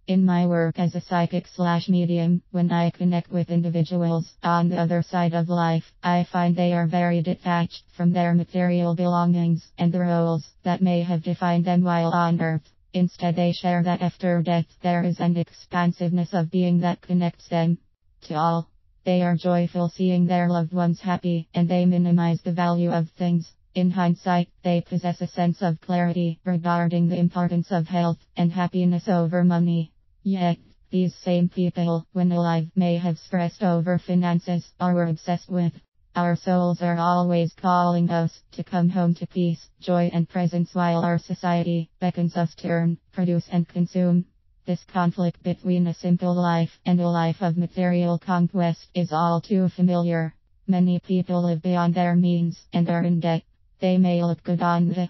In my work as a psychic/medium, when I connect with individuals on the other side of life, I find they are very detached from their material belongings and the roles that may have defined them while on earth. Instead, they share that after death there is an expansiveness of being that connects them to all. They are joyful seeing their loved ones happy, and they minimize the value of things. In hindsight, they possess a sense of clarity regarding the importance of health and happiness over money. Yet, these same people, when alive, may have stressed over finances or were obsessed with. Our souls are always calling us to come home to peace, joy, and presence, while our society beckons us to earn, produce, and consume. This conflict between a simple life and a life of material conquest is all too familiar. Many people live beyond their means and are in debt. They may look good on the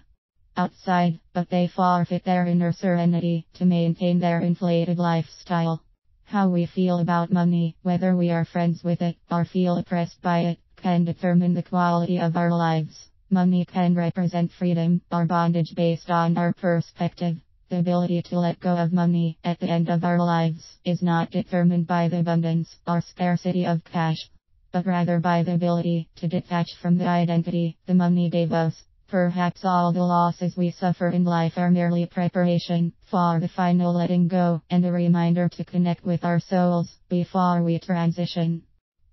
outside, but they forfeit their inner serenity to maintain their inflated lifestyle. How we feel about money, whether we are friends with it or feel oppressed by it, can determine the quality of our lives. Money can represent freedom or bondage based on our perspective. The ability to let go of money at the end of our lives is not determined by the abundance or scarcity of cash, but rather by the ability to detach from the identity the money gave us. Perhaps all the losses we suffer in life are merely preparation for the final letting go and a reminder to connect with our souls before we transition.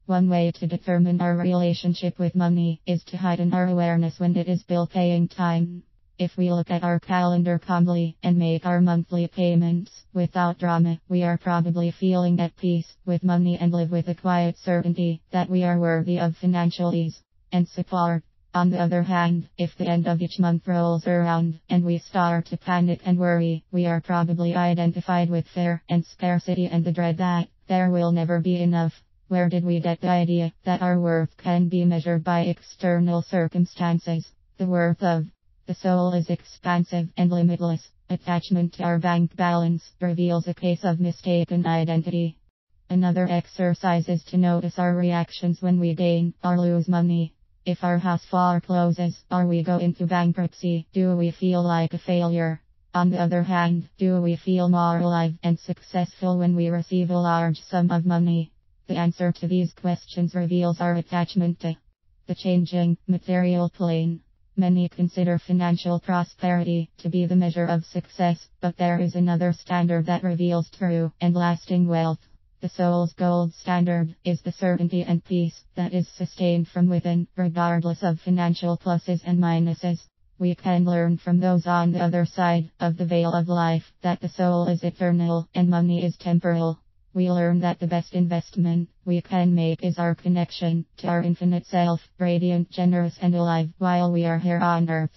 One way to determine our relationship with money is to heighten our awareness when it is bill paying time. If we look at our calendar calmly and make our monthly payments without drama, we are probably feeling at peace with money and live with a quiet certainty that we are worthy of financial ease and support. On the other hand, if the end of each month rolls around and we start to panic and worry, we are probably identified with fear and scarcity and the dread that there will never be enough. Where did we get the idea that our worth can be measured by external circumstances? The worth of the soul is expansive and limitless. Attachment to our bank balance reveals a case of mistaken identity. Another exercise is to notice our reactions when we gain or lose money. If our house forecloses or we go into bankruptcy, do we feel like a failure? On the other hand, do we feel more alive and successful when we receive a large sum of money? The answer to these questions reveals our attachment to the changing material plane. Many consider financial prosperity to be the measure of success, but there is another standard that reveals true and lasting wealth. The soul's gold standard is the certainty and peace that is sustained from within, regardless of financial pluses and minuses. We can learn from those on the other side of the veil of life that the soul is eternal and money is temporal. We learn that the best investment we can make is our connection to our infinite self, radiant, generous, and alive, while we are here on earth.